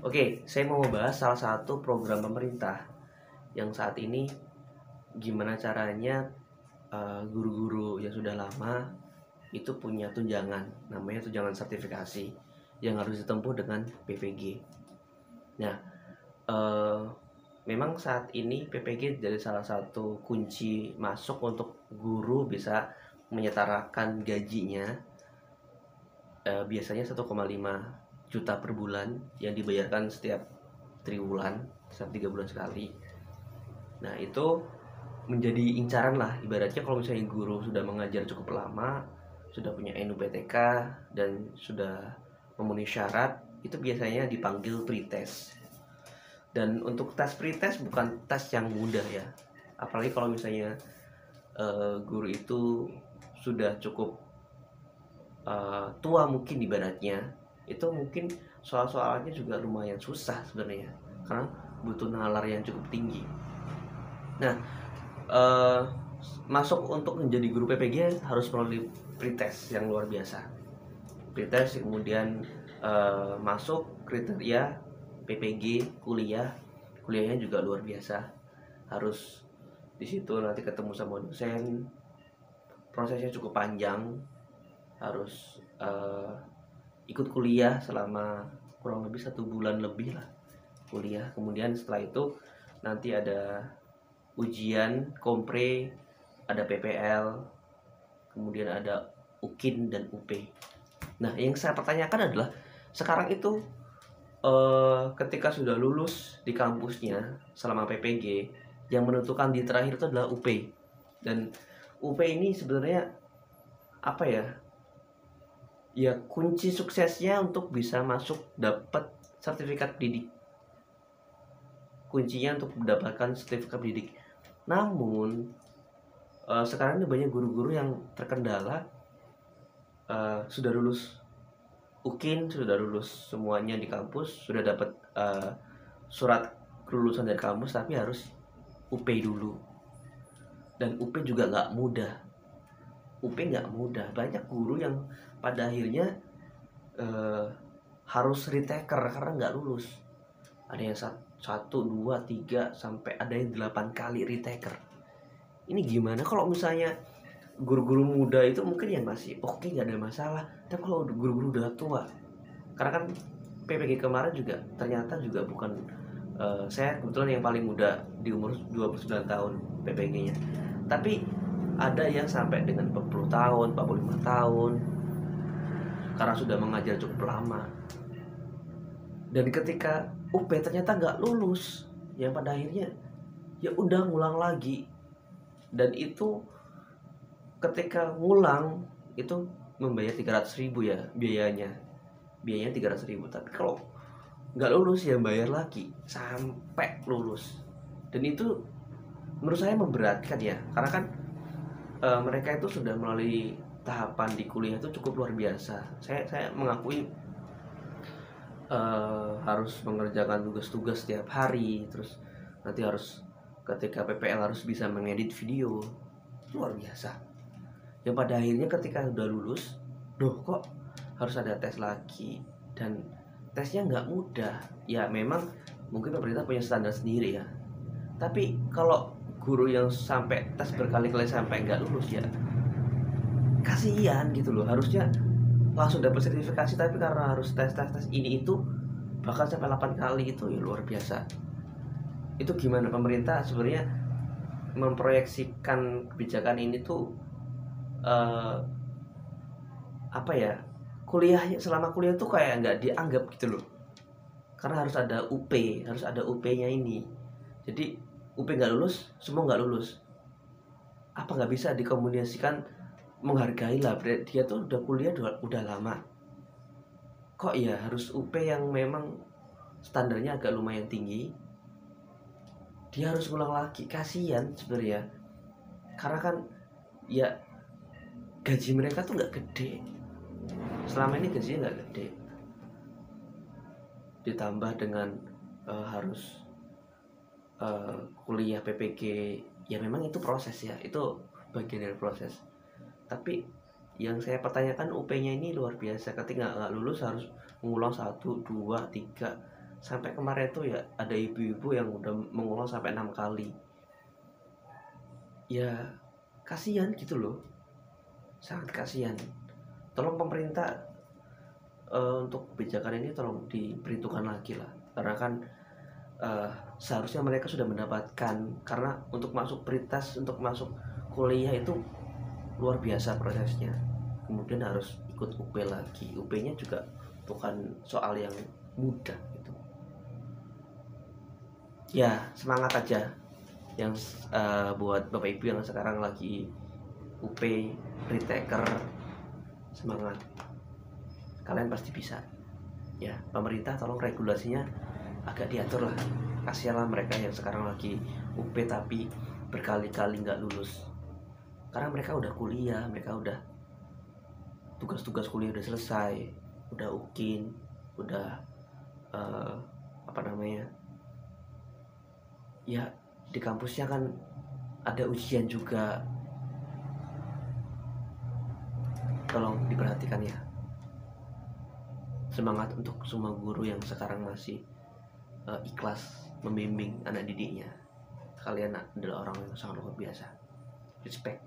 Oke, saya mau membahas salah satu program pemerintah yang saat ini gimana caranya guru-guru yang sudah lama itu punya tunjangan, namanya tunjangan sertifikasi yang harus ditempuh dengan PPG. Nah, eh, memang saat ini PPG jadi salah satu kunci masuk untuk guru bisa menyetarakan gajinya, biasanya 1,5 juta per bulan yang dibayarkan setiap triwulan, setiap 3 bulan sekali. Nah itu menjadi incaran lah, ibaratnya kalau misalnya guru sudah mengajar cukup lama, sudah punya NUPTK dan sudah memenuhi syarat, itu biasanya dipanggil pretest. Dan untuk tes pretest bukan tes yang mudah ya, apalagi kalau misalnya guru itu sudah cukup tua mungkin ibaratnya, itu mungkin soal-soalnya juga lumayan susah sebenarnya karena butuh nalar yang cukup tinggi. Nah, masuk untuk menjadi guru PPG harus melalui pretest yang luar biasa. Pretest kemudian masuk kriteria PPG kuliahnya juga luar biasa. Harus di situ nanti ketemu sama dosen, prosesnya cukup panjang, harus ikut kuliah selama kurang lebih 1 bulan lebih lah kuliah. Kemudian setelah itu nanti ada ujian kompre, ada PPL, kemudian ada UKIN dan UP. Nah yang saya pertanyakan adalah sekarang itu ketika sudah lulus di kampusnya selama PPG, yang menentukan di terakhir itu adalah UP. Dan UP ini sebenarnya apa ya, ya kunci suksesnya untuk bisa masuk dapat sertifikat pendidik, kuncinya untuk mendapatkan sertifikat pendidik. Namun sekarang ini banyak guru-guru yang terkendala, sudah lulus UKIN, sudah lulus semuanya di kampus, sudah dapat surat kelulusan dari kampus, tapi harus UP dulu. Dan UP juga nggak mudah. UP nggak mudah. Banyak guru yang pada akhirnya harus retaker karena nggak lulus. Ada yang 1, 2, 3 sampai ada yang 8 kali retaker. Ini gimana kalau misalnya guru-guru muda itu mungkin yang masih oke, nggak ada masalah. Tapi kalau guru-guru udah tua, karena kan PPG kemarin juga ternyata juga bukan saya kebetulan yang paling muda di umur 29 tahun PPG-nya. Tapi ada yang sampai dengan 40 tahun, 45 tahun karena sudah mengajar cukup lama. Dan ketika UP ternyata nggak lulus, yang pada akhirnya ya udah ngulang lagi. Dan itu ketika ngulang itu membayar 300.000 ya biayanya 300.000. Tapi kalau nggak lulus ya bayar lagi sampai lulus. Dan itu menurut saya memberatkan ya, karena kan mereka itu sudah melalui tahapan di kuliah itu cukup luar biasa. Saya mengakui harus mengerjakan tugas-tugas setiap hari, terus nanti harus ketika PPL harus bisa mengedit video, luar biasa. Yang pada akhirnya ketika udah lulus, kok harus ada tes lagi, dan tesnya nggak mudah. Ya memang mungkin pemerintah punya standar sendiri ya, tapi kalau guru yang sampai tes berkali-kali sampai nggak lulus ya kasihan gitu loh. Harusnya langsung dapat sertifikasi, tapi karena harus tes ini itu bahkan sampai 8 kali, itu ya luar biasa. Itu gimana pemerintah sebenarnya memproyeksikan kebijakan ini tuh apa ya, kuliahnya selama kuliah tuh kayak nggak dianggap gitu loh, karena harus ada UP-nya ini. Jadi UP nggak lulus, semua nggak lulus. Apa nggak bisa dikomunikasikan, menghargai lah, dia tuh udah kuliah udah lama, kok ya harus UP yang memang standarnya agak lumayan tinggi, dia harus ulang lagi. Kasihan sebenarnya, karena kan ya gaji mereka tuh nggak gede, selama ini gajinya nggak gede, ditambah dengan harus kuliah PPG. Ya memang itu proses ya, itu bagian dari proses. Tapi yang saya pertanyakan UP-nya ini luar biasa. Ketika nggak lulus harus mengulang 1, 2, 3 Sampai kemarin tuh ya ada ibu-ibu yang udah mengulang sampai 6 kali. Ya kasihan gitu loh, sangat kasihan. Tolong pemerintah untuk kebijakan ini tolong diperhitungkan lagi lah, karena kan seharusnya mereka sudah mendapatkan, karena untuk masuk prioritas untuk masuk kuliah itu luar biasa prosesnya, kemudian harus ikut UP lagi. UP-nya juga bukan soal yang mudah gitu. Ya semangat aja yang buat bapak ibu yang sekarang lagi UP retaker, semangat, kalian pasti bisa ya. Pemerintah tolong regulasinya agak diatur lah, kasihanlah mereka yang sekarang lagi UP tapi berkali-kali nggak lulus, karena mereka udah kuliah, mereka udah tugas-tugas kuliah udah selesai, udah UKIN, udah apa namanya ya, di kampusnya kan ada ujian juga. Tolong diperhatikan ya. Semangat untuk semua guru yang sekarang masih ikhlas membimbing anak didiknya. Kalian adalah orang yang sangat luar biasa. Respect.